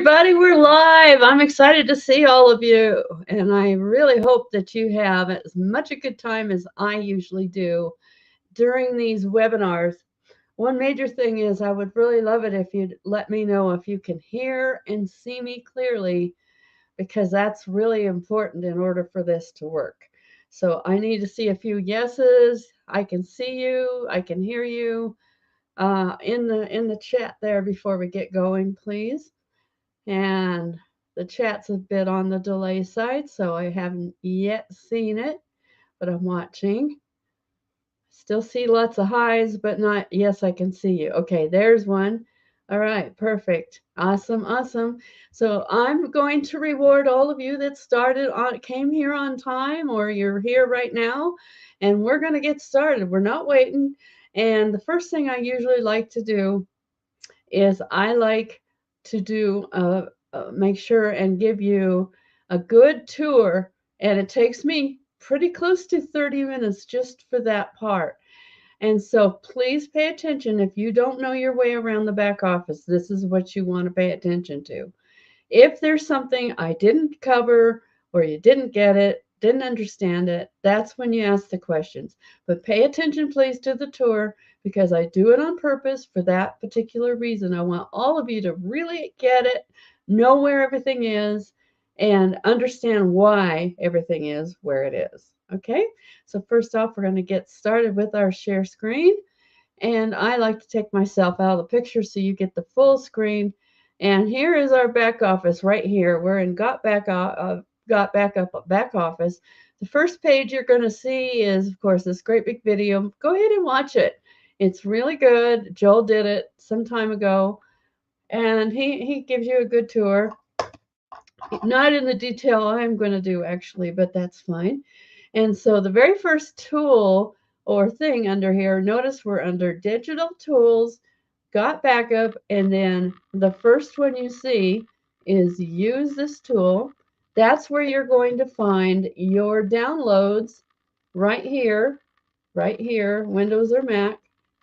everybody. We're live. I'm excited to see all of you. And I really hope that you have as much a good time as I usually do during these webinars. One major thing is I would really love it if you'd let me know if you can hear and see me clearly, because that's really important in order for this to work. So I need to see a few yeses. I can see you. I can hear you in the chat there before we get going, please. And the chat's a bit on the delay side, so I haven't yet seen it, but I'm watching. Still see lots of highs, but not, yes, I can see you. Okay, there's one. All right, perfect. Awesome, awesome. So I'm going to reward all of you that came here on time, or you're here right now, and we're going to get started. We're not waiting. And the first thing I usually like to do is I like to make sure and give you a good tour, and it takes me pretty close to 30 minutes just for that part. And so please pay attention. If you don't know your way around the back office, this is what you want to pay attention to. If there's something I didn't cover, or you didn't get it, didn't understand it, that's when you ask the questions. But pay attention, please, to the tour, because I do it on purpose for that particular reason. I want all of you to really get it, know where everything is, and understand why everything is where it is. Okay, so first off, we're going to get started with our share screen. And I like to take myself out of the picture so you get the full screen. And here is our back office right here. We're in Got Backup back office. The first page you're going to see is, of course, this great big video. Go ahead and watch it. It's really good. Joel did it some time ago, and he gives you a good tour. Not in the detail I'm going to do, actually, but that's fine. And so the very first tool or thing under here, notice we're under Digital Tools, Got Backup, and then the first one you see is Use this tool. That's where you're going to find your downloads right here, Windows or Mac.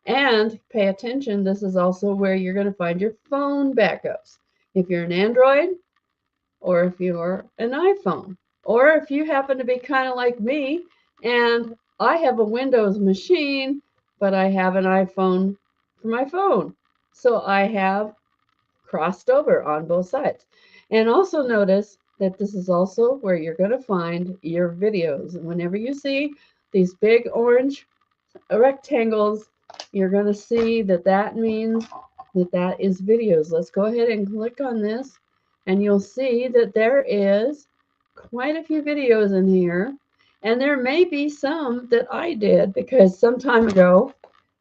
And pay attention, this is also where you're going to find your phone backups. If you're an Android, or if you're an iPhone, or if you happen to be kind of like me and I have a Windows machine, but I have an iPhone for my phone. So I have crossed over on both sides. And also notice that this is also where you're going to find your videos. And whenever you see these big orange rectangles, you're going to see that that means that is videos. Let's go ahead and click on this, and you'll see that there is quite a few videos in here. And there may be some that I did, because some time ago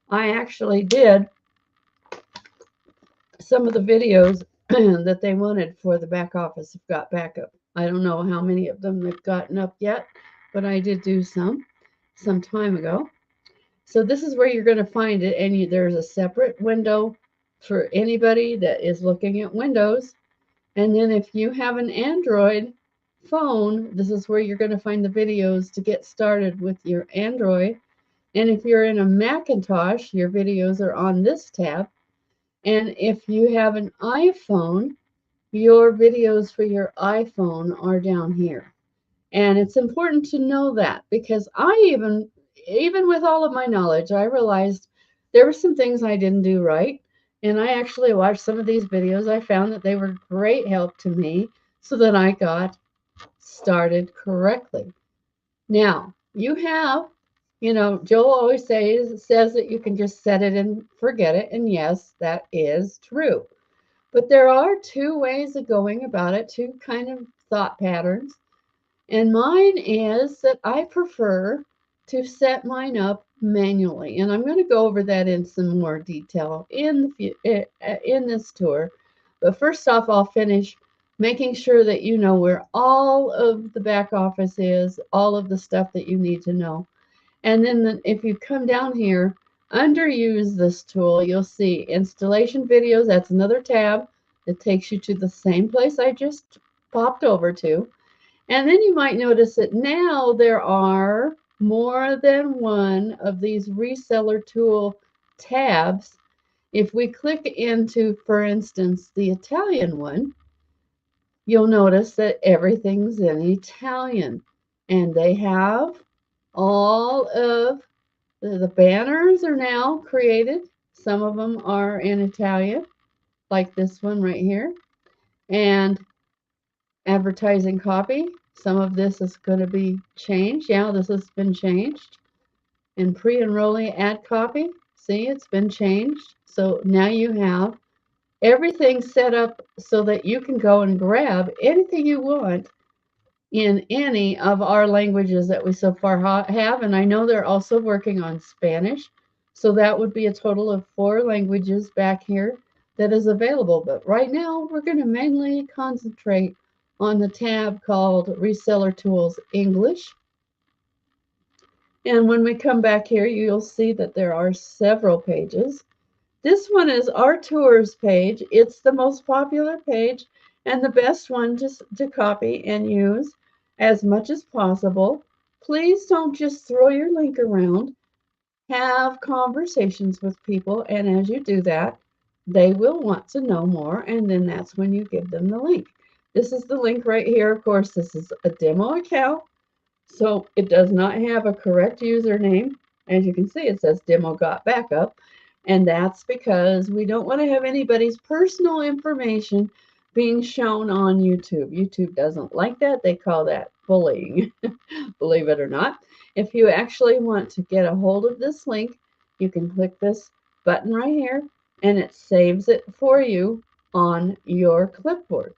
I actually did some of the videos that they wanted for the back office of Got Backup. I don't know how many of them they've gotten up yet, but I did do some time ago. So this is where you're going to find it, and there's a separate window for anybody that is looking at Windows. And then if you have an Android phone, this is where you're going to find the videos to get started with your Android. And if you're in a Macintosh, your videos are on this tab. And if you have an iPhone, your videos for your iPhone are down here. And it's important to know that, because even with all of my knowledge, I realized there were some things I didn't do right. And I actually watched some of these videos. I found that they were great help to me so that I got started correctly. Now, you have, Joel always says that you can just set it and forget it. And yes, that is true. But there are two ways of going about it, two kind of thought patterns. And mine is that I prefer to set mine up manually. And I'm going to go over that in some more detail in this tour. But first off, I'll finish making sure that you know where all of the back office is, all of the stuff that you need to know. And then if you come down here, under Use this tool, you'll see Installation Videos. That's another tab that takes you to the same place I just popped over to. And then you might notice that now there are more than one of these reseller tool tabs. If we click into, for instance, the Italian one, you'll notice that everything's in Italian. And they have all of the banners are now created. Some of them are in Italian, like this one right here. And advertising copy, some of this is going to be changed. Yeah, this has been changed. And pre-enrollee ad copy, see, it's been changed. So now you have everything set up so that you can go and grab anything you want in any of our languages that we so far have. And I know they're also working on Spanish. So that would be a total of 4 languages back here that is available. But right now, we're going to mainly concentrate on the tab called Reseller Tools English. And when we come back here, you'll see that there are several pages. This one is our tours page. It's the most popular page and the best one to copy and use as much as possible. Please don't just throw your link around. Have conversations with people, and as you do that, they will want to know more, and then that's when you give them the link. This is the link right here. Of course, this is a demo account, so it does not have a correct username. As you can see, it says demo got backup. And that's because we don't want to have anybody's personal information being shown on YouTube. YouTube doesn't like that. They call that bullying, believe it or not. If you actually want to get a hold of this link, you can click this button right here, and it saves it for you on your clipboard.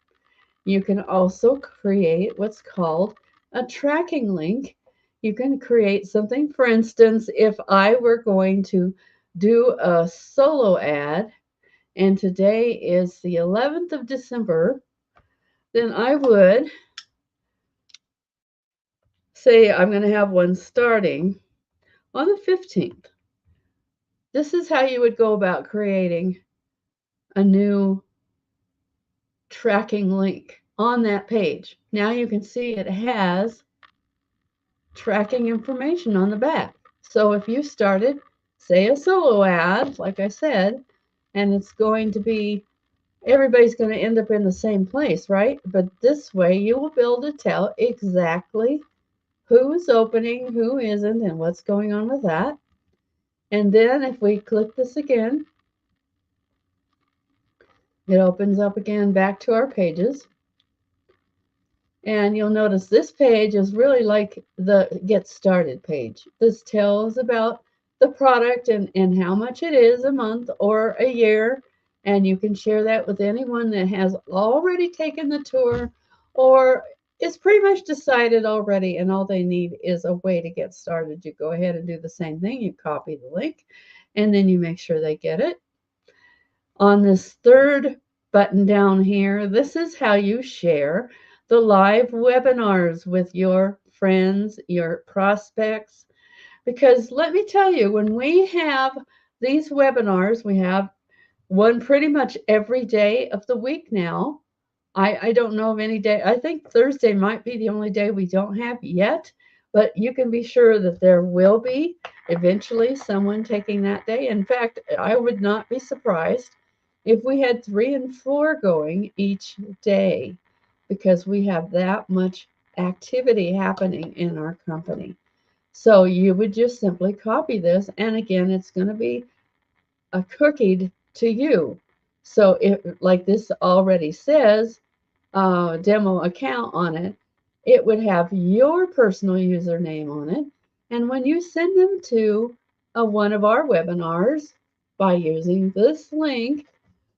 You can also create what's called a tracking link. You can create something, for instance, if I were going to do a solo ad, and today is the 11th of December, then I would say I'm going to have one starting on the 15th. This is how you would go about creating a new tracking link on that page. Now you can see it has tracking information on the back. So if you started, say, a solo ad, like I said, and it's going to be, everybody's going to end up in the same place, right? But this way you will be able to tell exactly who's opening, who isn't, and what's going on with that. And then if we click this again, it opens up again back to our pages. And you'll notice this page is really like the Get Started page. This tells about the product and how much it is a month or a year. And you can share that with anyone that has already taken the tour or is pretty much decided already, and all they need is a way to get started. You go ahead and do the same thing. You copy the link, and then you make sure they get it. On this third button down here, this is how you share the live webinars with your friends, your prospects. Because let me tell you, when we have these webinars, we have one pretty much every day of the week now. I don't know of any day. I think Thursday might be the only day we don't have yet, but you can be sure that there will be eventually someone taking that day. In fact, I would not be surprised if we had 3 and 4 going each day, because we have that much activity happening in our company. So you would just simply copy this, and again, it's going to be cookied to you. So if, like this already says, demo account on it, it would have your personal username on it. And when you send them to one of our webinars by using this link,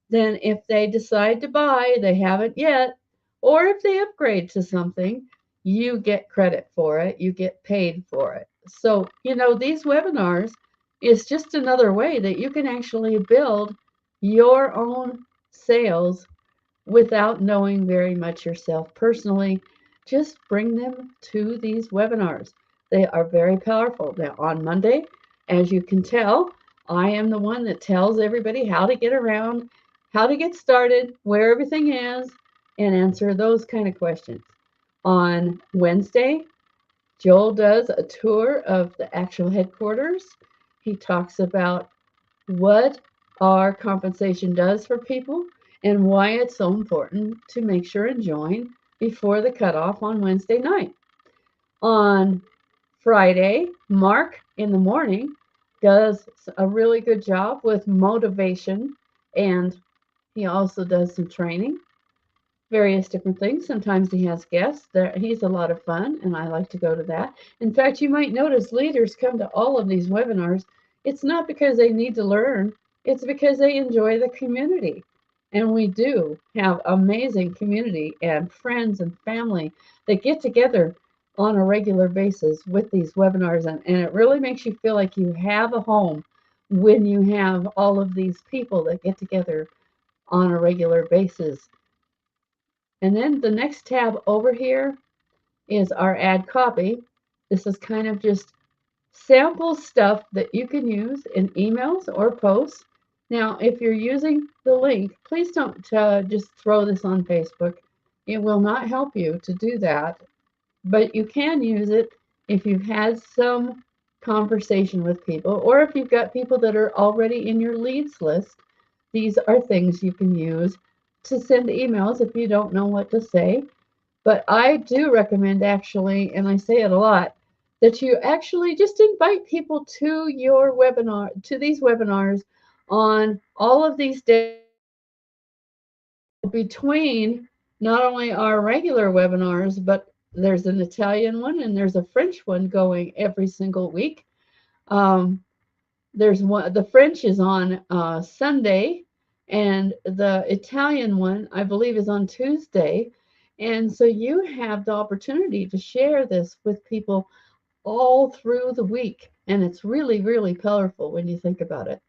then if they decide to buy, they haven't yet, or if they upgrade to something, you get credit for it, you get paid for it. So, these webinars is just another way that you can actually build your own sales without knowing very much yourself personally. Just bring them to these webinars. They are very powerful. Now, on Monday, as you can tell, I am the one that tells everybody how to get around, how to get started, where everything is, and answer those kind of questions. On Wednesday, Joel does a tour of the actual headquarters. He talks about what our compensation does for people. and why it's so important to make sure and join before the cutoff on Wednesday night. On Friday, Mark in the morning does a really good job with motivation, and he also does some training, various different things. Sometimes he has guests. He's a lot of fun, and I like to go to that. In fact, you might notice leaders come to all of these webinars. It's not because they need to learn, it's because they enjoy the community. And we do have amazing community and friends and family that get together on a regular basis with these webinars. And it really makes you feel like you have a home when you have all of these people that get together on a regular basis. And then the next tab over here is our add copy. This is kind of just sample stuff that you can use in emails or posts. Now, if you're using the link, please don't just throw this on Facebook. It will not help you to do that, but you can use it if you've had some conversation with people, or if you've got people that are already in your leads list. These are things you can use to send emails if you don't know what to say. But I do recommend, actually, and I say it a lot, that you actually just invite people to your webinar, to these webinars on all of these days between not only our regular webinars, but there's an Italian one and there's a French one going every single week. There's one, the French is on Sunday, and the Italian one, I believe, is on Tuesday. And so you have the opportunity to share this with people all through the week. And it's really, really powerful when you think about it.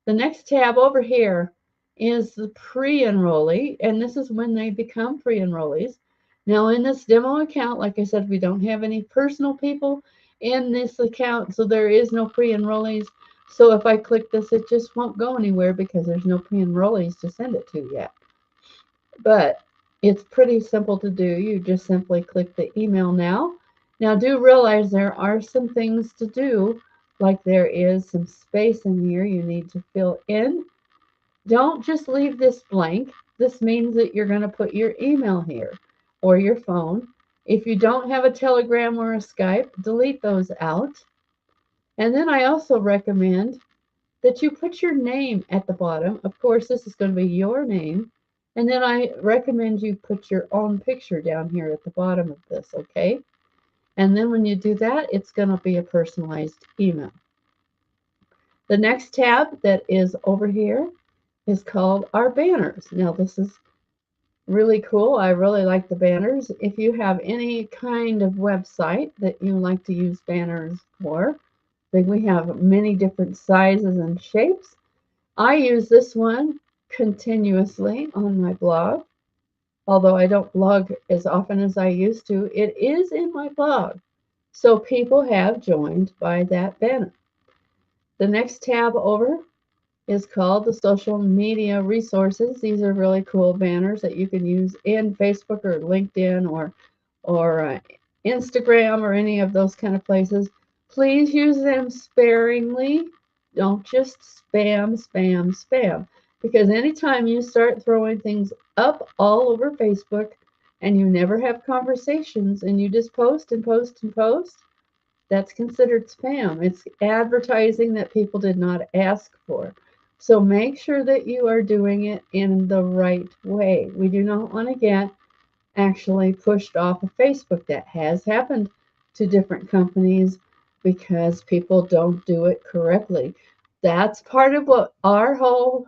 The next tab over here is the pre-enrollee, and this is when they become pre-enrollees. Now, in this demo account, like I said, we don't have any personal people in this account, so there is no pre-enrollees. So if I click this, it just won't go anywhere because there's no pre-enrollees to send it to yet. But it's pretty simple to do. You just simply click the email now. Now, do realize there are some things to do, like there is some space in here you need to fill in. Don't just leave this blank. This means that you're going to put your email here or your phone. If you don't have a Telegram or a Skype, delete those out. And then I also recommend that you put your name at the bottom. Of course, this is going to be your name. And then I recommend you put your own picture down here at the bottom of this, okay? And then when you do that, it's going to be a personalized email. The next tab that is over here is called our banners. Now, this is really cool. I really like the banners. If you have any kind of website that you like to use banners for, then we have many different sizes and shapes. I use this one continuously on my blog. Although I don't blog as often as I used to, it is in my blog. So people have joined by that banner. The next tab over is called the social media resources. These are really cool banners that you can use in Facebook or LinkedIn or Instagram or any of those kind of places. Please use them sparingly. Don't just spam, spam, spam. Because anytime you start throwing things up all over Facebook and you never have conversations and you just post and post and post, that's considered spam. It's advertising that people did not ask for. So make sure that you are doing it in the right way. We do not want to get actually pushed off of Facebook. That has happened to different companies because people don't do it correctly. That's part of what our whole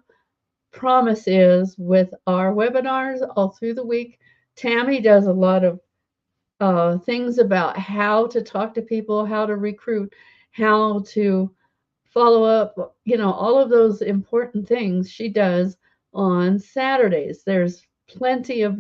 promise is with our webinars all through the week. Tammy does a lot of things about how to talk to people, how to recruit, how to follow up, all of those important things she does on Saturdays. There's plenty of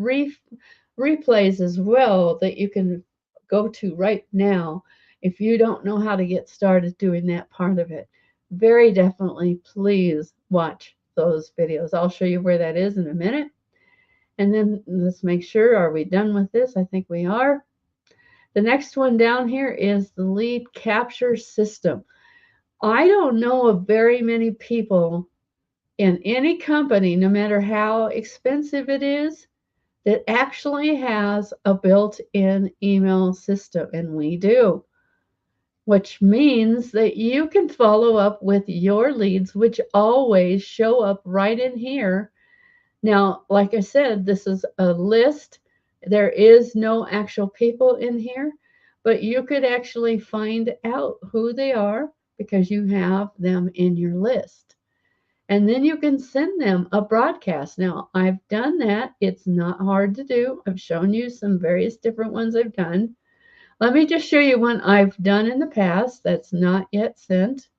replays as well that you can go to right now if you don't know how to get started doing that part of it. Very definitely, please watch those videos. I'll show you where that is in a minute. And then let's make sure, are we done with this? I think we are. The next one down here is the lead capture system. I don't know of very many people in any company, no matter how expensive it is, that actually has a built-in email system, and we do, which means that you can follow up with your leads, which always show up right in here. Now, like I said, this is a list. There is no actual people in here, but you could actually find out who they are because you have them in your list. And then you can send them a broadcast. Now, I've done that. It's not hard to do. I've shown you some various different ones I've done. Let me just show you one I've done in the past that's not yet sent.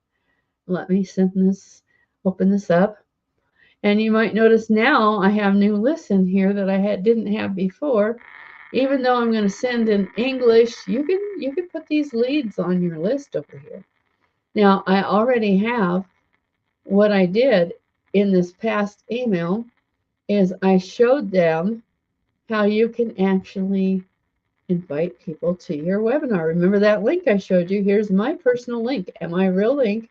Let me open this up. And you might notice now I have new lists in here that I didn't have before. Even though I'm going to send in English, you can put these leads on your list over here. Now, I already have what I did in this past email is I showed them how you can actually invite people to your webinar. Remember that link I showed you? Here's my personal link and my real link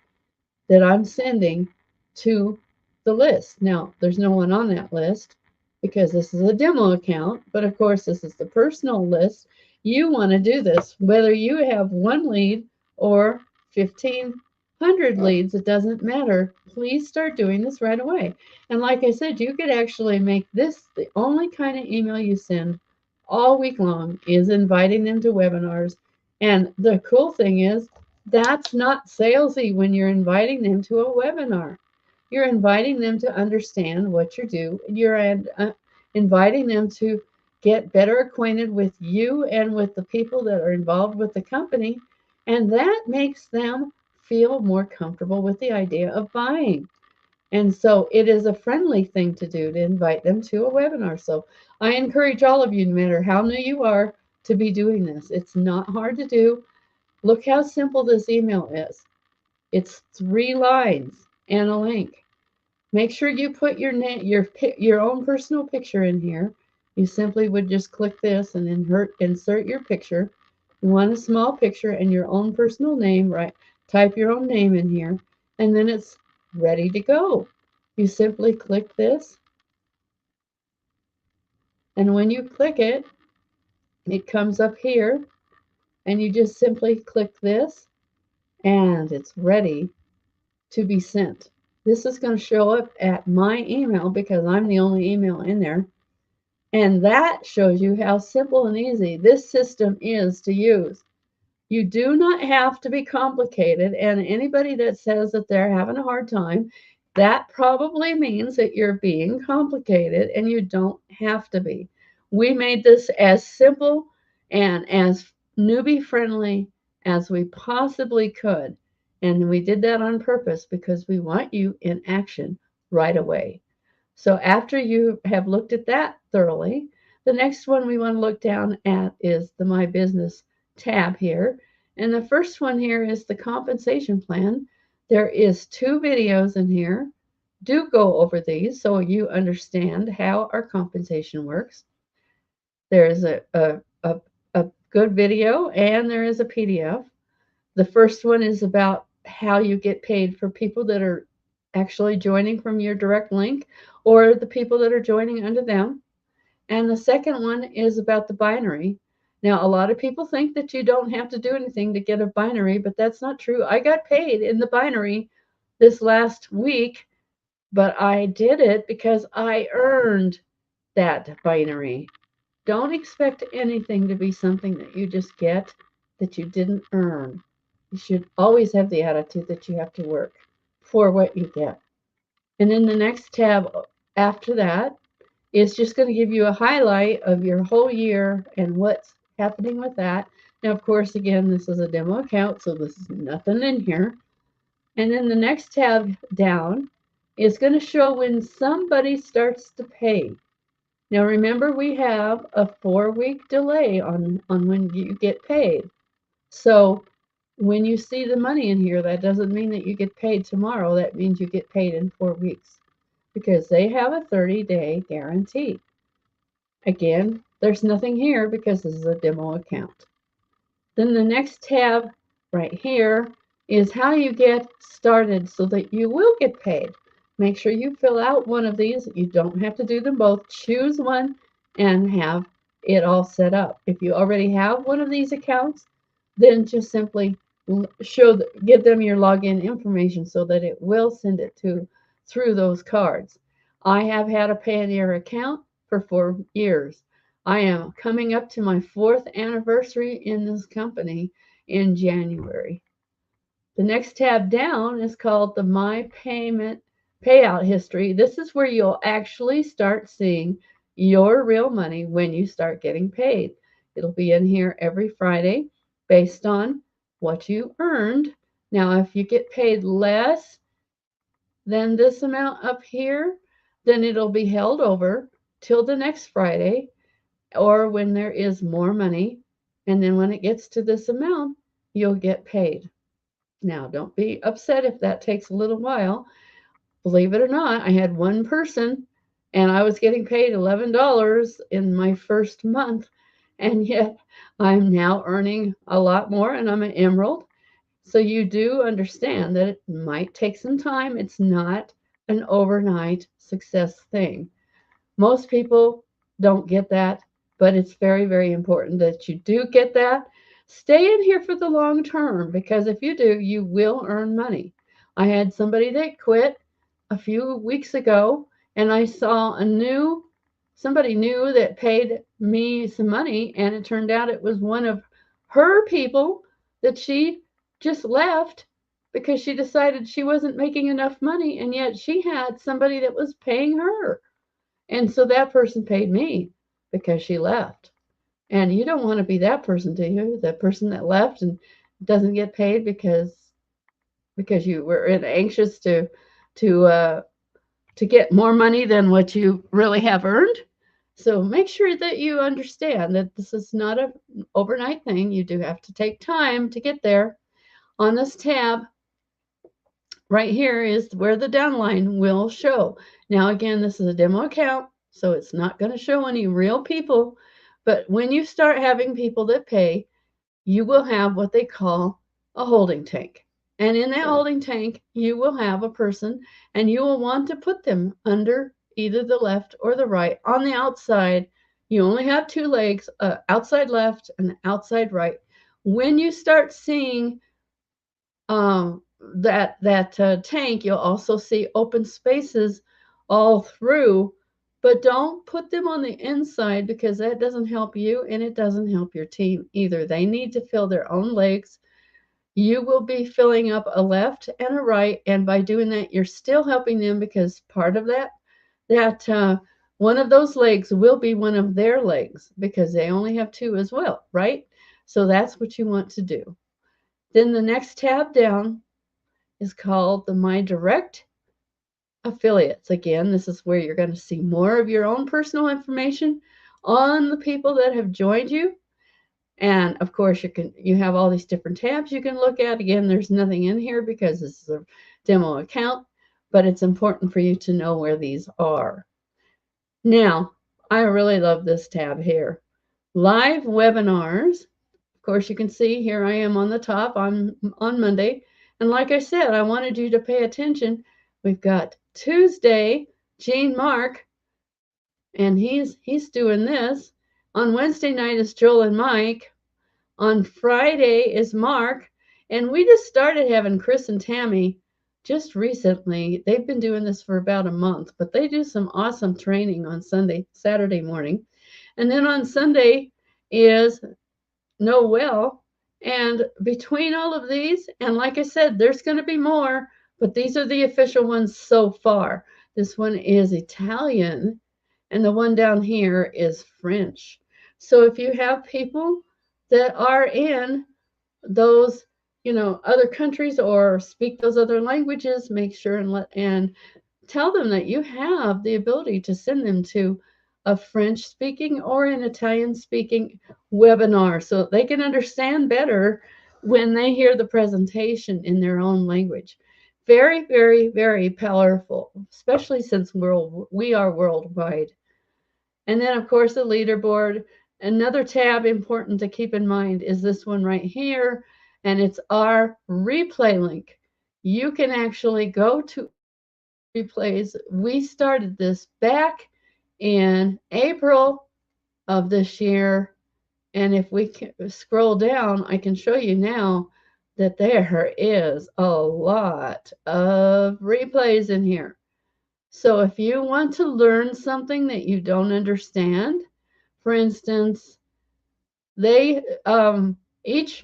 that I'm sending to the list. Now, there's no one on that list because this is a demo account, but of course, this is the personal list. You want to do this, whether you have one lead or 1,500 leads, it doesn't matter. Please start doing this right away. And like I said, you could actually make this the only kind of email you send all week long is inviting them to webinars. And the cool thing is, that's not salesy when you're inviting them to a webinar. You're inviting them to understand what you do. You're inviting them to get better acquainted with you and with the people that are involved with the company. And that makes them feel more comfortable with the idea of buying. And so it is a friendly thing to do to invite them to a webinar. So I encourage all of you, no matter how new you are, to be doing this. It's not hard to do. Look how simple this email is. It's 3 lines and a link. Make sure you put your name, your own personal picture in here. You simply would just click this and insert your picture. You want a small picture and your own personal name, right? Type your own name in here, and then it's ready to go. You simply click this, and when you click it, it comes up here, and you just simply click this, and it's ready to be sent. This is going to show up at my email because I'm the only email in there. And that shows you how simple and easy this system is to use. You do not have to be complicated. And anybody that says that they're having a hard time, that probably means that you're being complicated and you don't have to be. We made this as simple and as newbie friendly as we possibly could. And we did that on purpose because we want you in action right away. So after you have looked at that thoroughly, the next one we want to look down at is the My Business tab here. And the first one here is the compensation plan. There is 2 videos in here. Do go over these so you understand how our compensation works. There is a good video and there is a PDF. The first one is about how you get paid for people that are actually joining from your direct link or the people that are joining under them. And the second one is about the binary. Now, a lot of people think that you don't have to do anything to get a binary, but that's not true. I got paid in the binary this last week, but I did it because I earned that binary. Don't expect anything to be something that you just get that you didn't earn. You should always have the attitude that you have to work for what you get. And then the next tab after that is just going to give you a highlight of your whole year and what's happening with that. Now, of course, again, this is a demo account, so this is nothing in here. And then the next tab down is going to show when somebody starts to pay. Now, remember, we have a 4-week delay on when you get paid. So when you see the money in here, that doesn't mean that you get paid tomorrow. That means you get paid in 4 weeks because they have a 30-day guarantee. Again, there's nothing here because this is a demo account. Then the next tab right here is how you get started so that you will get paid. Make sure you fill out one of these. You don't have to do them both. Choose one and have it all set up. If you already have one of these accounts, then just simply give them your login information so that it will send it through those cards. I have had a Payoneer account for 4 years. I am coming up to my 4th anniversary in this company in January. The next tab down is called the My Payment Payout History. This is where you'll actually start seeing your real money when you start getting paid. It'll be in here every Friday based on what you earned. Now, if you get paid less than this amount up here, then it'll be held over till the next Friday or when there is more money. And then when it gets to this amount, you'll get paid. Now, don't be upset if that takes a little while. Believe it or not, I had one person and I was getting paid $11 in my first month, and yet I'm now earning a lot more and I'm an emerald. So you do understand that it might take some time. It's not an overnight success thing. Most people don't get that, but it's very, very important that you do get that. Stay in here for the long term because if you do, you will earn money. I had somebody that quit a few weeks ago, and I saw somebody new that paid me some money, and it turned out it was one of her people that she just left because she decided she wasn't making enough money, and yet she had somebody that was paying her. And so that person paid me because she left. And you don't want to be that person, do you? That person that left and doesn't get paid because you were anxious to to get more money than what you really have earned. So make sure that you understand that this is not an overnight thing. You do have to take time to get there. On this tab, right here is where the downline will show. Now, again, this is a demo account, so it's not going to show any real people. But when you start having people that pay, you will have what they call a holding tank. And in that holding tank, you will have a person, and you will want to put them under either the left or the right. On the outside, you only have two legs, outside left and outside right. When you start seeing that tank, you'll also see open spaces all through, but don't put them on the inside because that doesn't help you and it doesn't help your team either. They need to fill their own legs. You will be filling up a left and a right, and by doing that, you're still helping them because part of that one of those legs will be one of their legs because they only have two as well, right? So that's what you want to do. Then the next tab down is called the My Direct Affiliates. Again, this is where you're going to see more of your own personal information on the people that have joined you. And of course, you have all these different tabs you can look at. Again, there's nothing in here because this is a demo account, but it's important for you to know where these are. Now, I really love this tab here. Live webinars. Of course, you can see here I am on the top on Monday. And like I said, I wanted you to pay attention. We've got Tuesday, Gene Mark, and he's doing this. On Wednesday night is Joel and Mike. On Friday is Mark. And we just started having Chris and Tammy just recently. They've been doing this for about a month, but they do some awesome training on Saturday morning. And then on Sunday is Noel. And between all of these, and like I said, there's going to be more, but these are the official ones so far. This one is Italian, and the one down here is French. So if you have people that are in those, other countries or speak those other languages, make sure and tell them that you have the ability to send them to a French speaking or an Italian speaking webinar so they can understand better when they hear the presentation in their own language. Very, very, very powerful, especially since we are worldwide. And then, of course, the leaderboard. Another tab important to keep in mind is this one right here, and it's our replay link. You can actually go to replays. We started this back in April of this year. And if we scroll down, I can show you now that there is a lot of replays in here. So if you want to learn something that you don't understand, for instance, they each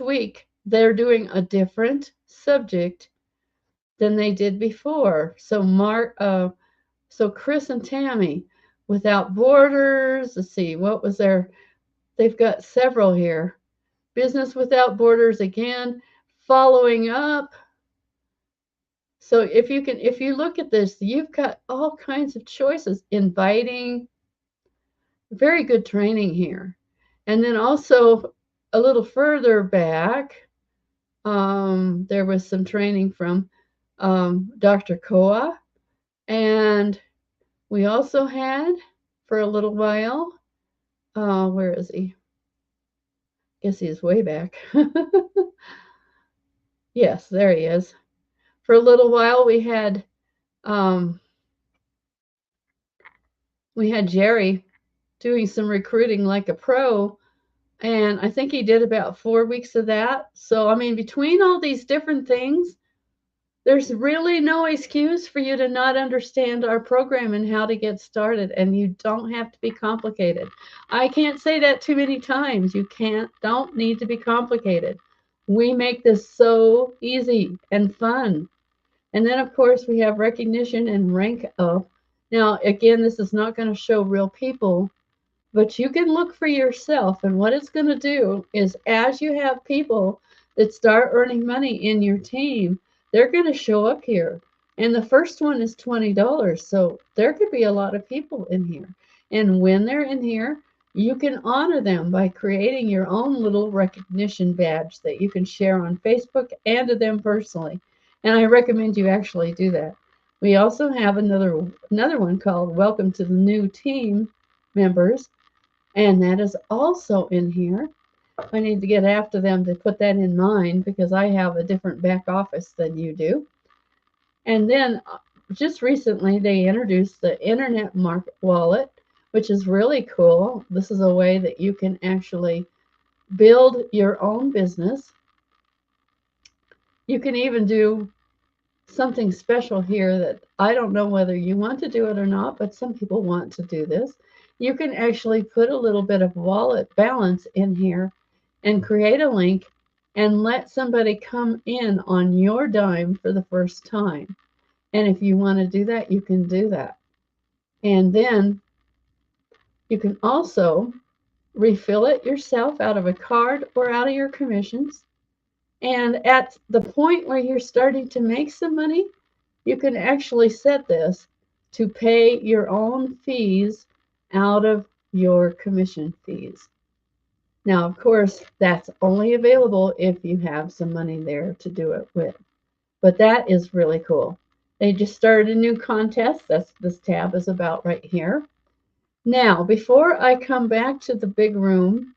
week they're doing a different subject than they did before. So Chris and Tammy, Without Borders. Let's see, what was their? They've got several here. Business Without Borders again. Following Up. So if you look at this, you've got all kinds of choices. Inviting. Very good training here. And then also a little further back, there was some training from Dr. Koa. And we also had, for a little while, where is he? I guess he's way back. Yes, there he is. For a little while, we had Jerry doing some recruiting like a pro, and I think he did about 4 weeks of that. So, I mean, between all these different things, there's really no excuse for you to not understand our program and how to get started, and you don't have to be complicated. I can't say that too many times. You don't need to be complicated. We make this so easy and fun. And then, of course, we have recognition and rank up. Now, again, this is not going to show real people, but you can look for yourself. And what it's going to do is, as you have people that start earning money in your team, they're going to show up here. And the first one is $20. So there could be a lot of people in here. And when they're in here, you can honor them by creating your own little recognition badge that you can share on Facebook and to them personally. And I recommend you actually do that. We also have another one called Welcome to the New Team Members, and that is also in here. I need to get after them to put that in mine because I have a different back office than you do. And then just recently they introduced the Internet Market Wallet, which is really cool. This is a way that you can actually build your own business. You can even do something special here that I don't know whether you want to do it or not, but some people want to do this. You can actually put a little bit of wallet balance in here and create a link and let somebody come in on your dime for the first time. And if you want to do that, you can do that. And then you can also refill it yourself out of a card or out of your commissions. And at the point where you're starting to make some money, you can actually set this to pay your own fees out of your commission fees. Now, of course, that's only available if you have some money there to do it with. But that is really cool. They just started a new contest. This tab is about right here. Now, before I come back to the big room,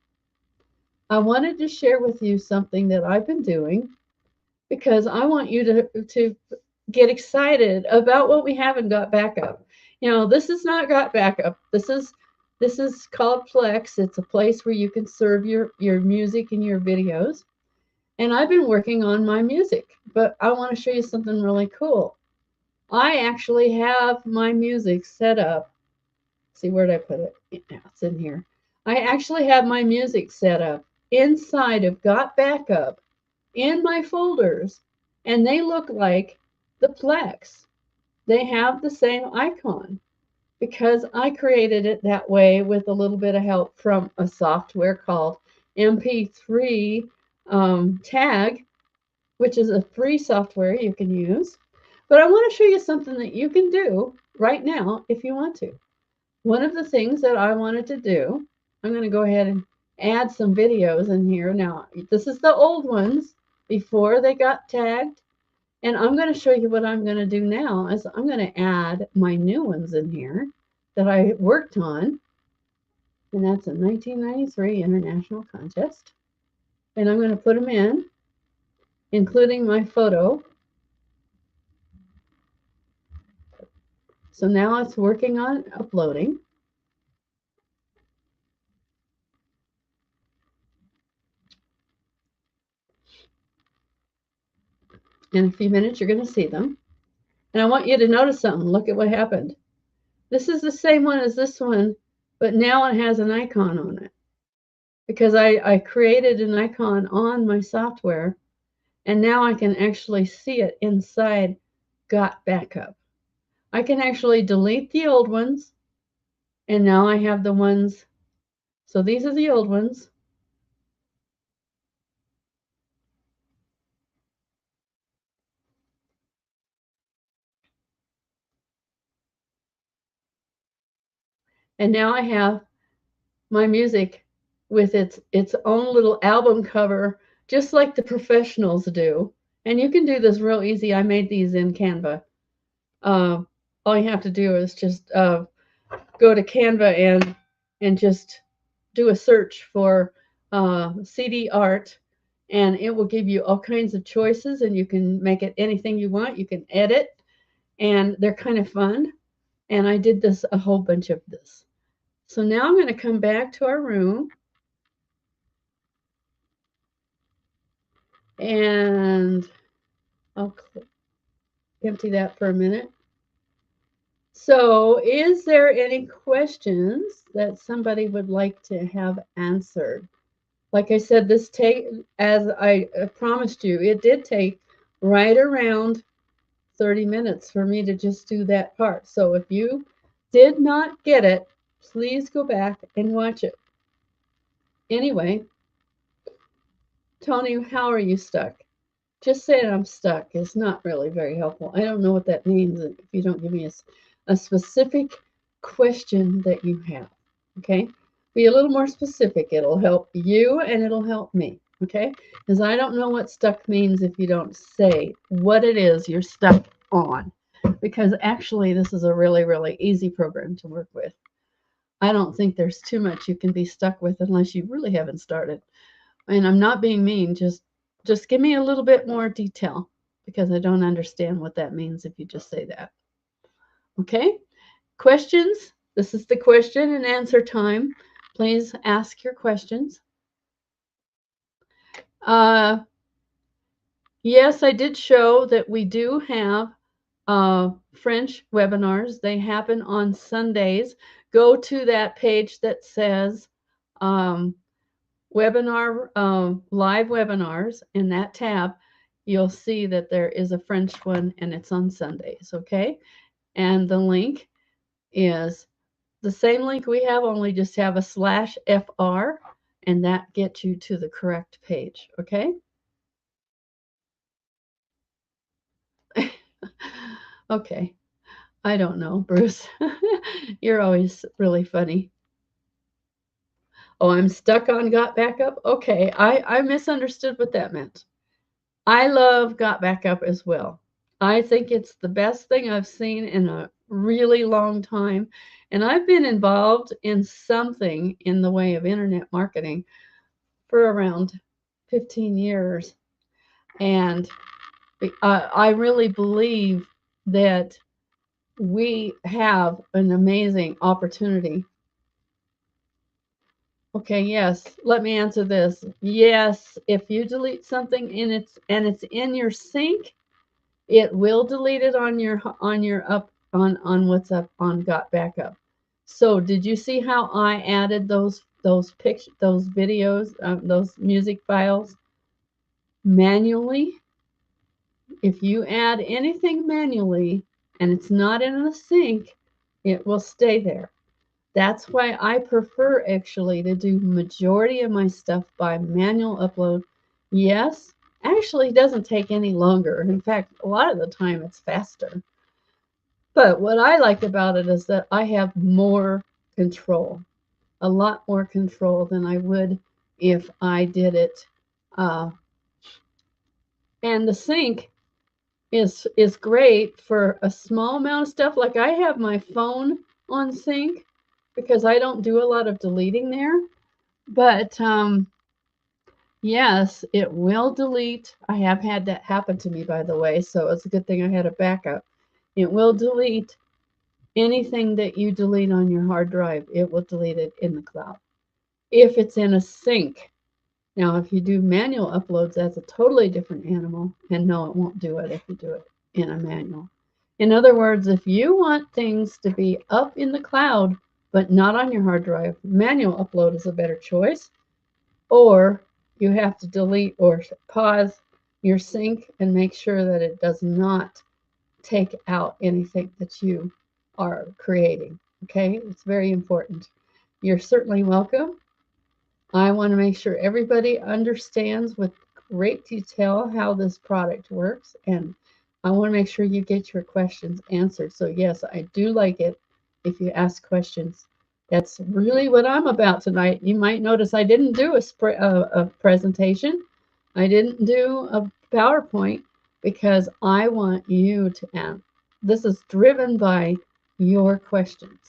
I wanted to share with you something that I've been doing because I want you to get excited about what we haven't got back up. You know, this is not got back up. This is called Plex. It's a place where you can serve your music and your videos. And I've been working on my music, but I want to show you something really cool. I actually have my music set up. See, where did I put it? Yeah, it's in here. I actually have my music set up inside of Got Backup in my folders, and they look like the Plex. They have the same icon because I created it that way with a little bit of help from a software called MP3 Tag, which is a free software you can use. But I want to show you something that you can do right now if you want to. One of the things that I wanted to do, I'm going to go ahead and add some videos in here. Now, this is the old ones before they got tagged. And I'm going to show you what I'm going to do now is I'm going to add my new ones in here that I worked on. And that's a 1993 international contest. And I'm going to put them in, including my photo. So now it's working on uploading. In a few minutes, you're going to see them. And I want you to notice something. Look at what happened. This is the same one as this one, but now it has an icon on it because I created an icon on my software, and now I can actually see it inside Got Backup. I can actually delete the old ones, and now I have the ones. So these are the old ones. And now I have my music with its own little album cover, just like the professionals do. And you can do this real easy. I made these in Canva. All you have to do is just go to Canva and just do a search for CD art, and it will give you all kinds of choices, and you can make it anything you want. You can edit, and they're kind of fun. And I did this a whole bunch of this. So now I'm going to come back to our room, and I'll empty that for a minute. So, is there any questions that somebody would like to have answered? Like I said, as I promised you, it did take right around 30 minutes for me to just do that part. So if you did not get it, please go back and watch it. Anyway, Tony, how are you stuck? Just saying I'm stuck is not really very helpful. I don't know what that means if you don't give me a specific question that you have. Okay? Be a little more specific. It'll help you and it'll help me. Okay? Because I don't know what stuck means if you don't say what it is you're stuck on. Because actually, this is a really, really easy program to work with. I don't think there's too much you can be stuck with unless you really haven't started. And I'm not being mean, just give me a little bit more detail because I don't understand what that means if you just say that. Okay? Questions? This is the question and answer time. Please ask your questions. Yes, I did show that we do have French webinars. They happen on Sundays. Go to that page that says webinar, live webinars. In that tab, you'll see that there is a French one and it's on Sundays, okay? And the link is the same link we have, only just have a /FR, and that gets you to the correct page, okay? Okay. I don't know, Bruce. You're always really funny. Oh, I'm stuck on Got Backup? Okay, I misunderstood what that meant. I love Got Backup as well. I think it's the best thing I've seen in a really long time. And I've been involved in something in the way of internet marketing for around 15 years. And I really believe that we have an amazing opportunity. Okay, yes. Let me answer this. Yes, if you delete something and it's in your sync, it will delete it on your what's up on Got Backup. So did you see how I added those videos, those music files manually? If you add anything manually and it's not in the sync, it will stay there. That's why I prefer actually to do majority of my stuff by manual upload. Yes, actually doesn't take any longer. In fact, a lot of the time it's faster. But what I like about it is that I have more control, a lot more control than I would if I did it. And the sync is great for a small amount of stuff. Like I have my phone on sync because I don't do a lot of deleting there. But yes, it will delete. I have had that happen to me, by the way, so it's a good thing I had a backup. It will delete anything that you delete on your hard drive, it will delete it in the cloud. If it's in a sync. Now, if you do manual uploads, that's a totally different animal. And no, it won't do it if you do it in a manual. In other words, if you want things to be up in the cloud, but not on your hard drive, manual upload is a better choice. Or you have to delete or pause your sync and make sure that it does not take out anything that you are creating. Okay, it's very important. You're certainly welcome. I want to make sure everybody understands with great detail how this product works, and I want to make sure you get your questions answered. So yes, I do like it if you ask questions. That's really what I'm about tonight. You might notice I didn't do a presentation. I didn't do a PowerPoint because I want you to answer. This is driven by your questions.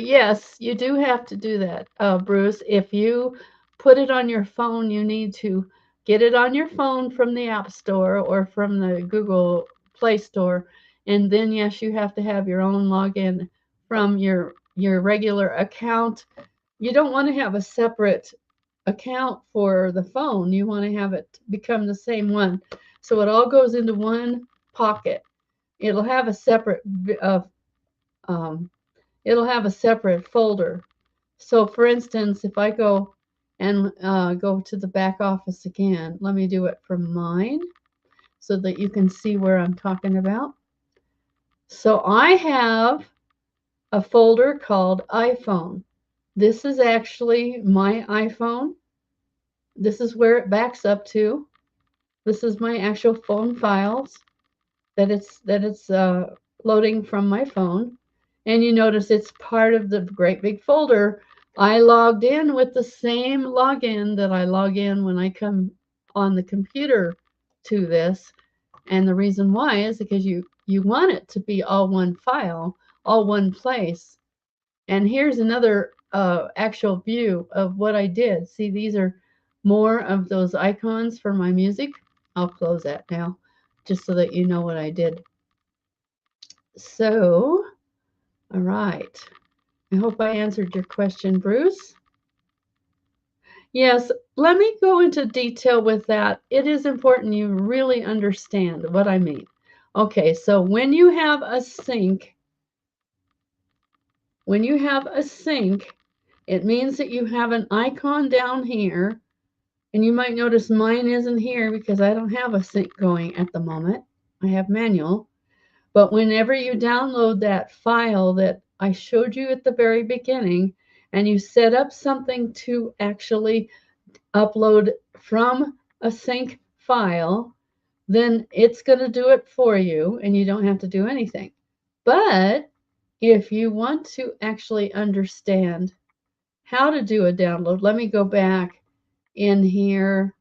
Yes, you do have to do that, Bruce. If you put it on your phone, you need to get it on your phone from the App Store or from the Google Play Store. And then, yes, you have to have your own login from your regular account. You don't want to have a separate account for the phone. You want to have it become the same one. So it all goes into one pocket. It'll have a separate um, it'll have a separate folder. So for instance, if I go and go to the back office again, let me do it from mine so that you can see where I'm talking about. So I have a folder called iPhone. This is actually my iPhone. This is where it backs up to. This is my actual phone files that it's loading from my phone. And you notice it's part of the great big folder. I logged in with the same login that I log in when I come on the computer to this. And the reason why is because you want it to be all one file, all one place. And here's another actual view of what I did. See, these are more of those icons for my music. I'll close that now just so that you know what I did. So, all right. I hope I answered your question, Bruce. Yes, let me go into detail with that. It is important you really understand what I mean. Okay, so when you have a sync, it means that you have an icon down here, and you might notice mine isn't here because I don't have a sync going at the moment. I have manual. But whenever you download that file that I showed you at the very beginning, and you set up something to actually upload from a sync file, then it's going to do it for you and you don't have to do anything. But if you want to actually understand how to do a download, let me go back in here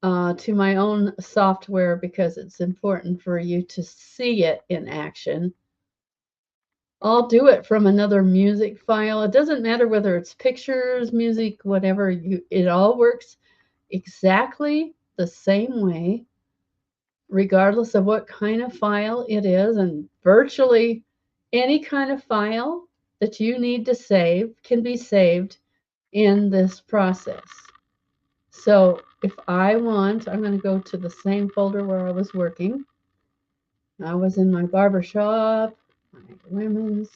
to my own software because it's important for you to see it in action. I'll do it from another music file. It doesn't matter whether it's pictures, music, whatever. It all works exactly the same way, regardless of what kind of file it is. And virtually any kind of file that you need to save can be saved in this process. So if I want, I'm going to go to the same folder where I was working. I was in my barbershop, my women's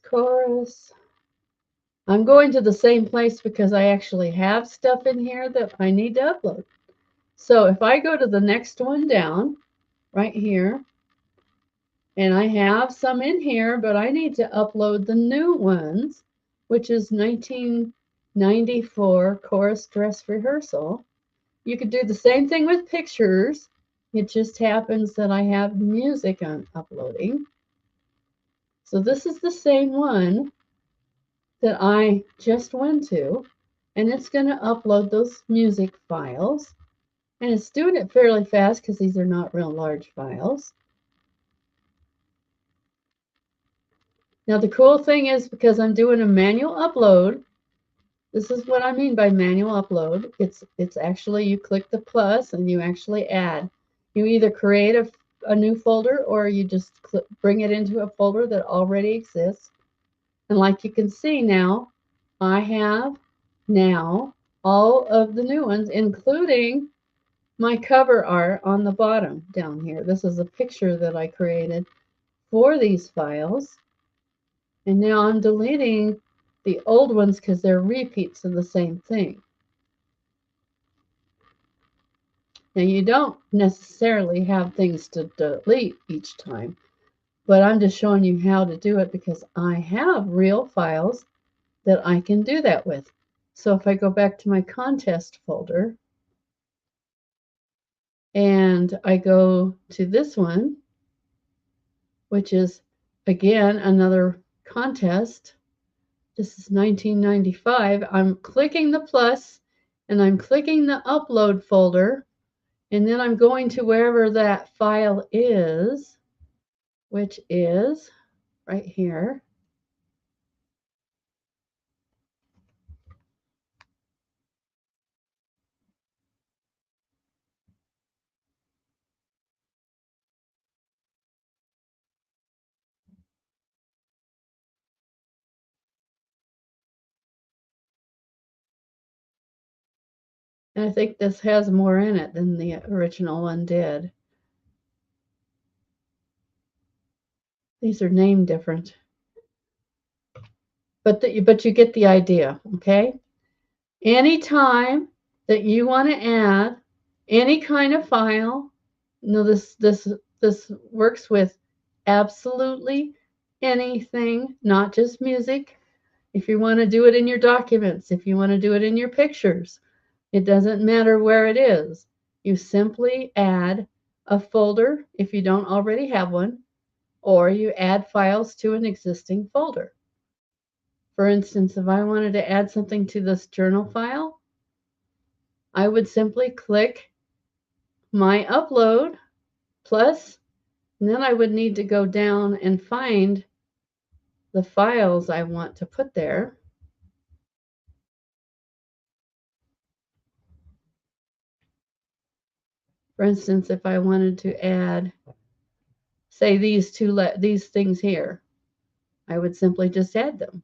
chorus. I'm going to the same place because I actually have stuff in here that I need to upload. So if I go to the next one down, right here, and I have some in here, but I need to upload the new ones, which is 1994 Chorus Dress Rehearsal. You could do the same thing with pictures. It just happens that I have music on uploading. So this is the same one that I just went to, and it's going to upload those music files. And it's doing it fairly fast because these are not real large files. Now the cool thing is, because I'm doing a manual upload, this is what I mean by manual upload. It's actually, you click the plus and you actually add. You either create a new folder or you just bring it into a folder that already exists. And like you can see now, I have now all of the new ones, including my cover art on the bottom down here. This is a picture that I created for these files. And now I'm deleting the old ones because they're repeats of the same thing. Now you don't necessarily have things to delete each time, but I'm just showing you how to do it because I have real files that I can do that with. So if I go back to my contest folder and I go to this one, which is again another contest. This is 1995. I'm clicking the plus and I'm clicking the upload folder, and then I'm going to wherever that file is, which is right here. And I think this has more in it than the original one did. These are named different. But you get the idea, okay? Anytime that you want to add any kind of file, this works with absolutely anything, not just music. If you want to do it in your documents, if you want to do it in your pictures, it doesn't matter where it is. You simply add a folder if you don't already have one, or you add files to an existing folder. For instance, if I wanted to add something to this journal file, I would simply click my upload plus, and then I would need to go down and find the files I want to put there. For instance, if I wanted to add, say, these things here, I would simply just add them.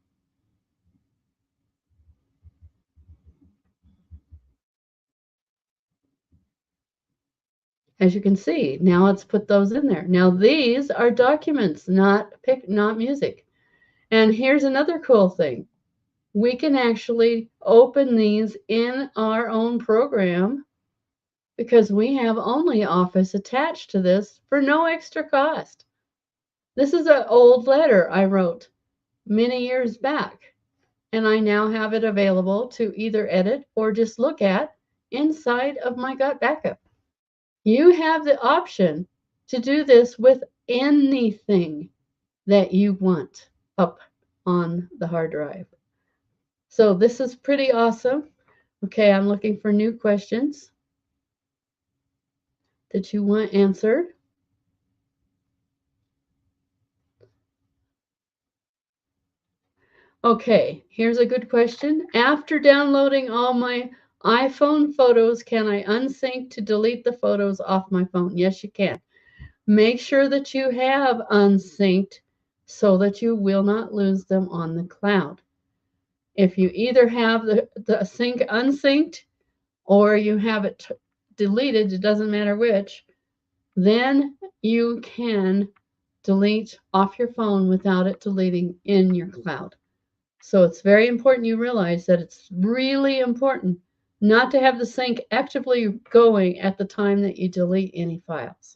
As you can see, now let's put those in there. Now these are documents, not music. And here's another cool thing. We can actually open these in our own program because we have OnlyOffice attached to this for no extra cost. This is an old letter I wrote many years back, and I now have it available to either edit or just look at inside of my Gut Backup. You have the option to do this with anything that you want up on the hard drive. So this is pretty awesome. Okay, I'm looking for new questions that you want answered. Okay, here's a good question. After downloading all my iPhone photos, can I unsync to delete the photos off my phone? Yes, you can. Make sure that you have unsynced so that you will not lose them on the cloud. If you either have the sync unsynced or you have it deleted, it doesn't matter which, then you can delete off your phone without it deleting in your cloud. So it's very important you realize that it's really important not to have the sync actively going at the time that you delete any files.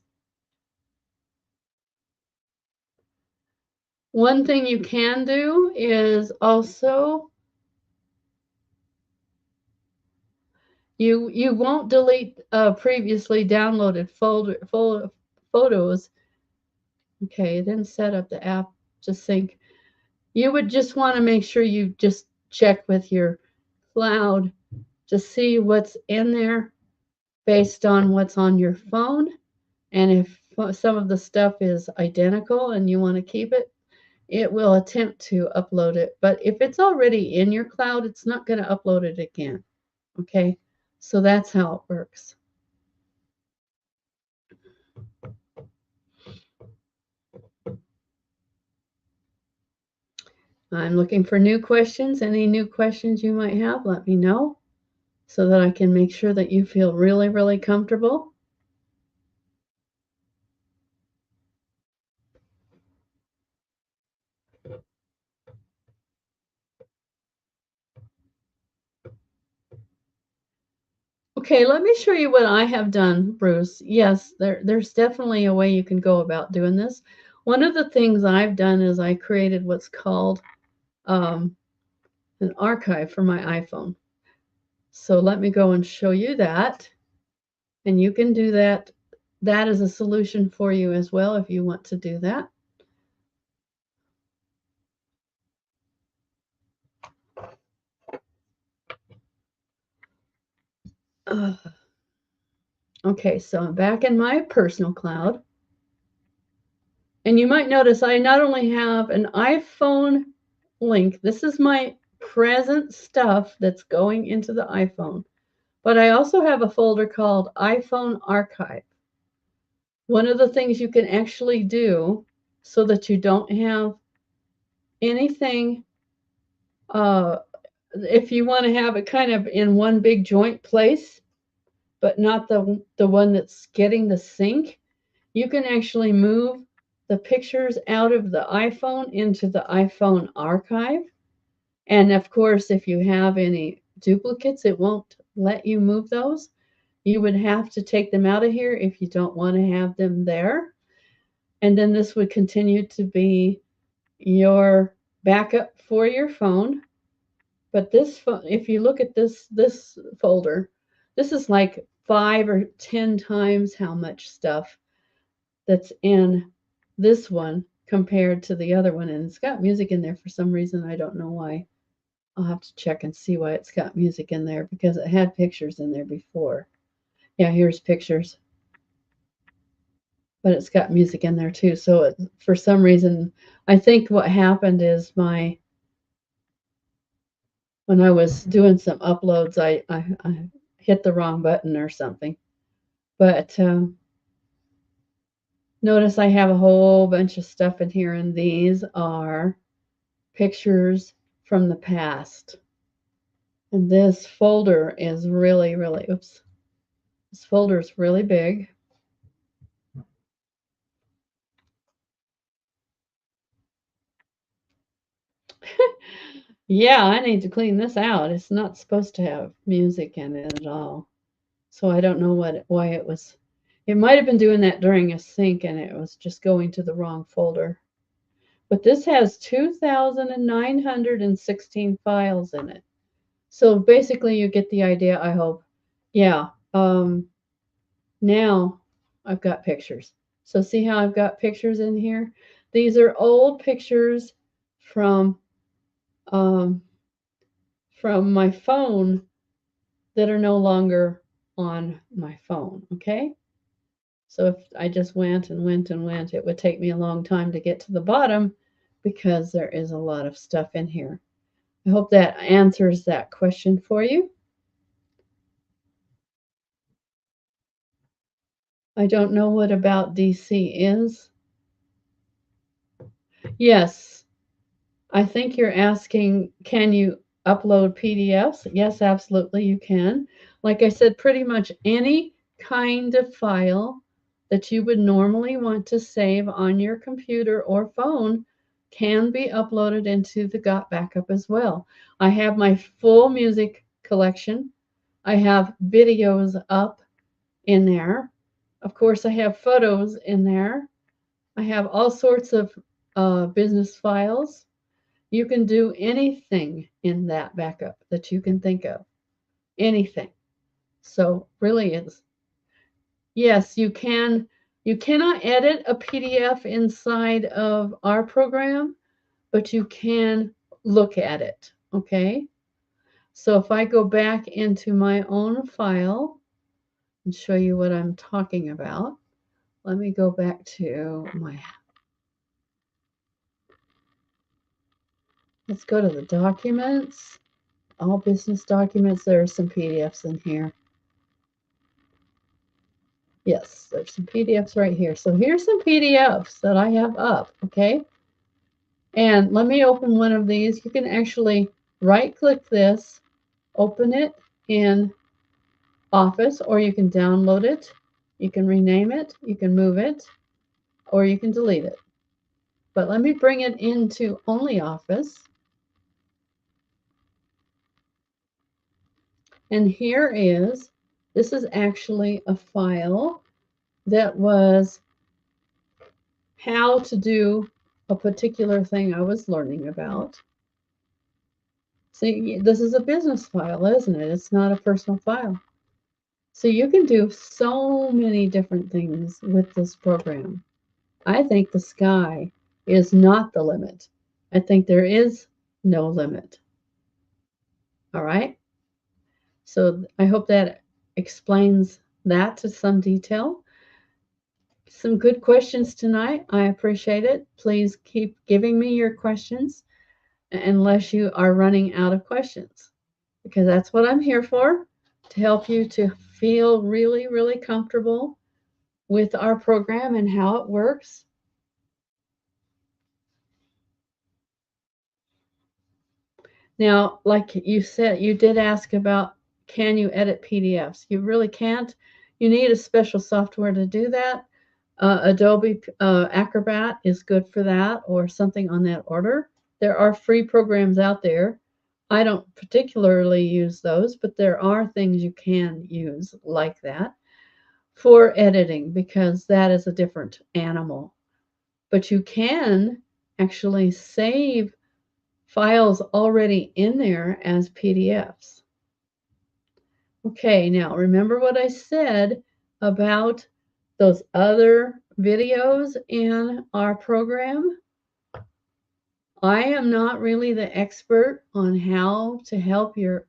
One thing you can do is also you won't delete previously downloaded photos. Okay, then set up the app to sync. You would just want to make sure you just check with your cloud to see what's in there based on what's on your phone. And if some of the stuff is identical and you want to keep it, it will attempt to upload it. But if it's already in your cloud, it's not going to upload it again. Okay, so that's how it works. I'm looking for new questions. Any new questions you might have, let me know so that I can make sure that you feel really, really comfortable. Okay, let me show you what I have done, Bruce. Yes, there's definitely a way you can go about doing this. One of the things I've done is I created what's called an archive for my iPhone. So let me go and show you that. And you can do that. That is a solution for you as well if you want to do that. Okay, so I'm back in my personal cloud. And you might notice I not only have an iPhone link, this is my present stuff that's going into the iPhone, but I also have a folder called iPhone Archive. One of the things you can actually do so that you don't have anything, if you want to have it kind of in one big joint place, but not the one that's getting the sync, you can actually move the pictures out of the iPhone into the iPhone Archive. And of course, if you have any duplicates, it won't let you move those. You would have to take them out of here if you don't want to have them there. And then this would continue to be your backup for your phone. But this, if you look at this folder, this is like 5 or 10 times how much stuff that's in this one compared to the other one. And it's got music in there for some reason. I don't know why. I'll have to check and see why it's got music in there because it had pictures in there before. Yeah, here's pictures. But it's got music in there too. So for some reason, I think what happened is when I was doing some uploads, I hit the wrong button or something. But notice I have a whole bunch of stuff in here, and these are pictures from the past. And this folder is really, really, oops, this folder is really big. Yeah, I need to clean this out. It's not supposed to have music in it at all. So I don't know why it was. It might have been doing that during a sync and it was just going to the wrong folder. But this has 2,916 files in it. So basically you get the idea, I hope. Yeah. Now I've got pictures. So see how I've got pictures in here? These are old pictures from um, my phone that are no longer on my phone. Okay. So if I just went and went and went, it would take me a long time to get to the bottom because there is a lot of stuff in here. I hope that answers that question for you. I don't know what About DC is. Yes, I think you're asking, can you upload PDFs? Yes, absolutely, you can. Like I said, pretty much any kind of file that you would normally want to save on your computer or phone can be uploaded into the Got Backup as well. I have my full music collection. I have videos up in there. Of course, I have photos in there. I have all sorts of business files. You can do anything in that backup that you can think of. Anything. So really it's yes, you can. You cannot edit a PDF inside of our program, but you can look at it. Okay. So if I go back into my own file and show you what I'm talking about. Let me go back to let's go to the documents, all business documents. There are some PDFs in here. Yes, there's some PDFs right here. So here's some PDFs that I have up, okay? And let me open one of these. You can actually right-click this, open it in Office, or you can download it. You can rename it, you can move it, or you can delete it. But let me bring it into OnlyOffice. And this is actually a file that was how to do a particular thing I was learning about. See, this is a business file, isn't it? It's not a personal file. So you can do so many different things with this program. I think the sky is not the limit. I think there is no limit. All right. So I hope that explains that to some detail. Some good questions tonight. I appreciate it. Please keep giving me your questions unless you are running out of questions, because that's what I'm here for, to help you to feel really, really comfortable with our program and how it works. Now, like you said, you did ask about, can you edit PDFs? You really can't. You need a special software to do that. Adobe Acrobat is good for that, or something on that order. There are free programs out there. I don't particularly use those, but there are things you can use like that for editing, because that is a different animal. But you can actually save files already in there as PDFs. Okay, now remember what I said about those other videos in our program? I am not really the expert on how to help you,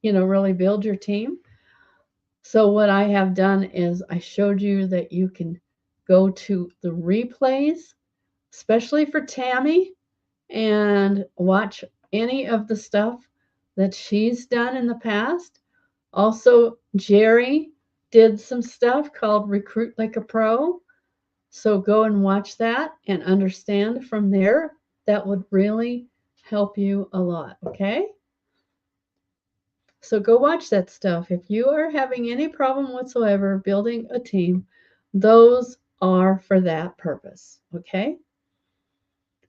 really build your team. So what I have done is I showed you that you can go to the replays, especially for Tammy, and watch any of the stuff that she's done in the past. Also, Jerry did some stuff called Recruit Like a Pro. So go and watch that and understand from there. That would really help you a lot, okay? So go watch that stuff. If you are having any problem whatsoever building a team, those are for that purpose, okay?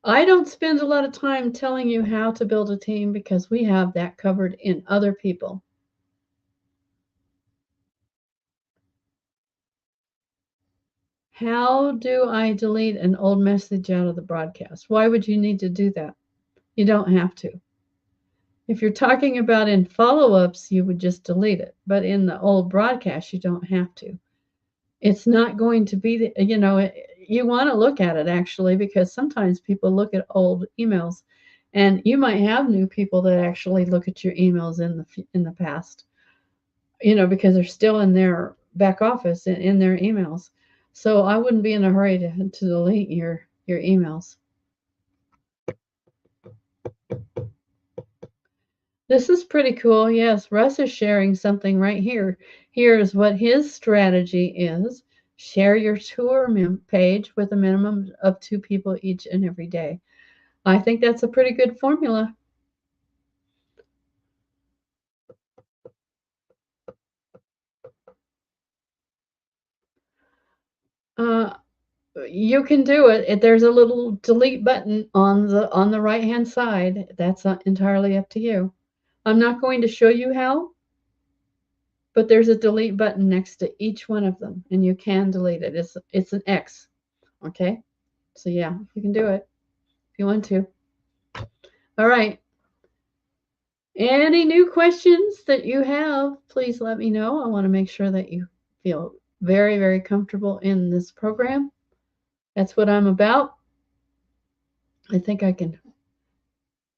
I don't spend a lot of time telling you how to build a team because we have that covered in other people. How do I delete an old message out of the broadcast? Why would you need to do that? You don't have to. If you're talking about in follow-ups, you would just delete it. But in the old broadcast, you don't have to. It's not going to be, you want to look at it actually, because sometimes people look at old emails, and you might have new people that actually look at your emails in the past, because they're still in their back office in their emails. So I wouldn't be in a hurry to delete your emails. This is pretty cool. Yes, Russ is sharing something right here. Here's what his strategy is. Share your tour page with a minimum of 2 people each and every day. I think that's a pretty good formula. You can do it. There's a little delete button on the right-hand side. That's entirely up to you. I'm not going to show you how, but there's a delete button next to each one of them, and you can delete it. It's an X, okay? So yeah, you can do it if you want to. All right. Any new questions that you have, please let me know. I want to make sure that you feel very, very comfortable in this program. That's what I'm about. I think I can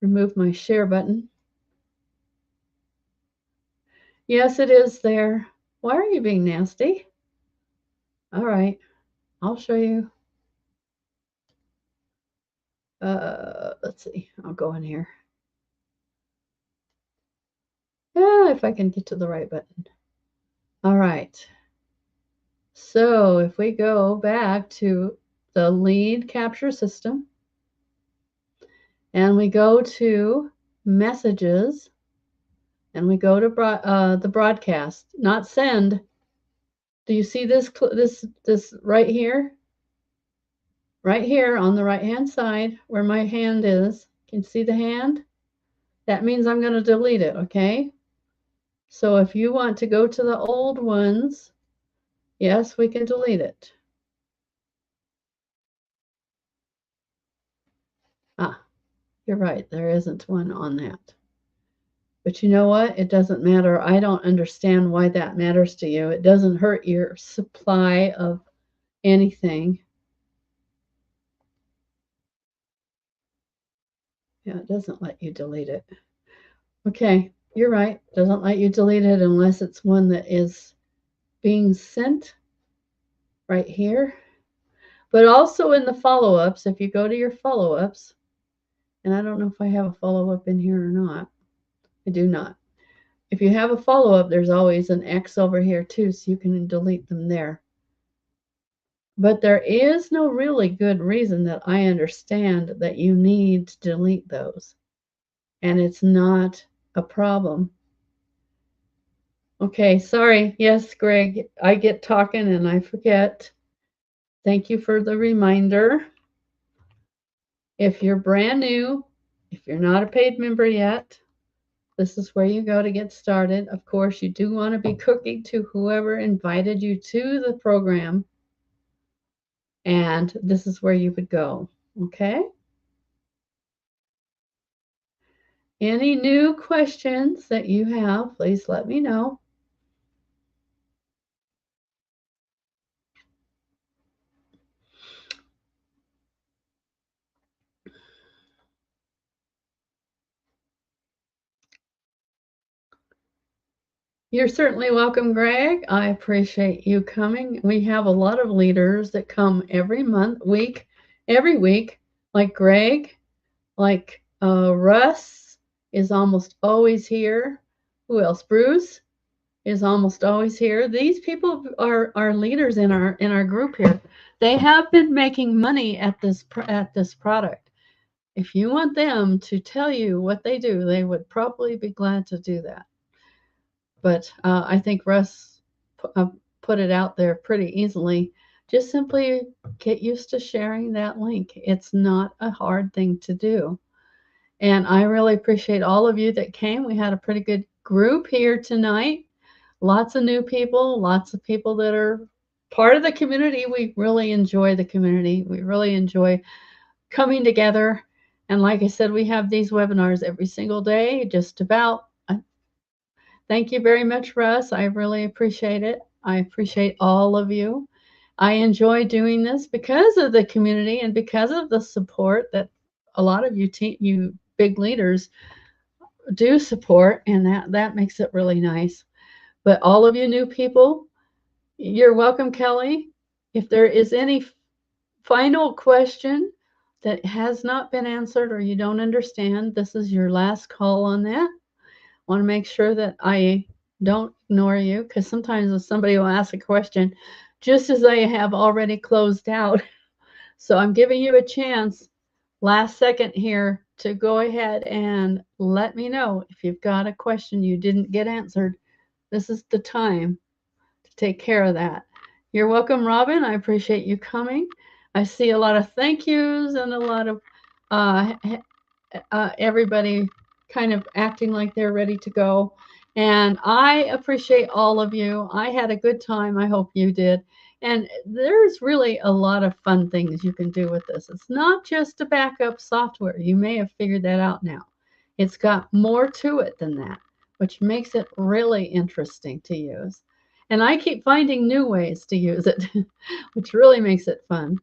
remove my share button. Yes, it is there. Why are you being nasty? All right, I'll show you. Let's see. I'll go in here. Yeah, if I can get to the right button. All right. So if we go back to the lead capture system and we go to messages and we go to the broadcast, not send. Do you see this right here? Right here on the right hand side where my hand is. Can you see the hand? That means I'm going to delete it, okay? So if you want to go to the old ones, yes, we can delete it. Ah, you're right. There isn't one on that. But you know what? It doesn't matter. I don't understand why that matters to you. It doesn't hurt your supply of anything. Yeah, it doesn't let you delete it. Okay, you're right. It doesn't let you delete it unless it's one that is being sent right here. But also in the follow-ups, if you go to your follow-ups, and I don't know if I have a follow-up in here or not. I do not. If you have a follow-up, there's always an X over here too, so you can delete them there. But there is no really good reason that I understand that you need to delete those. And it's not a problem. Okay, sorry. Yes, Greg, I get talking and I forget. Thank you for the reminder. If you're brand new, if you're not a paid member yet, this is where you go to get started. Of course, you do want to be cooking to whoever invited you to the program. And this is where you would go. Okay? Any new questions that you have, please let me know. You're certainly welcome, Greg. I appreciate you coming. We have a lot of leaders that come every every week, like Greg, like Russ is almost always here. Who else? Bruce is almost always here. These people are leaders in our group here. They have been making money at this product. If you want them to tell you what they do, they would probably be glad to do that. But I think Russ put it out there pretty easily. Just simply get used to sharing that link. It's not a hard thing to do. And I really appreciate all of you that came. We had a pretty good group here tonight. Lots of new people, lots of people that are part of the community. We really enjoy the community. We really enjoy coming together. And like I said, we have these webinars every single day, just about. Thank you very much, Russ. I really appreciate it. I appreciate all of you. I enjoy doing this because of the community and because of the support that a lot of you big leaders do support, and that makes it really nice. But all of you new people, you're welcome, Kelly. If there is any final question that has not been answered or you don't understand, this is your last call on that. I want to make sure that I don't ignore you, because sometimes if somebody will ask a question just as I have already closed out. So I'm giving you a chance last second here to go ahead and let me know if you've got a question you didn't get answered. This is the time to take care of that. You're welcome, Robin. I appreciate you coming. I see a lot of thank yous and a lot of everybody kind of acting like they're ready to go. And I appreciate all of you. I had a good time. I hope you did. And there's really a lot of fun things you can do with this. It's not just a backup software. You may have figured that out now. It's got more to it than that, which makes it really interesting to use. And I keep finding new ways to use it, which really makes it fun.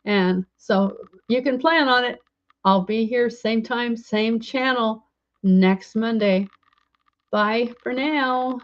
And so you can plan on it. I'll be here same time, same channel next Monday. Bye for now.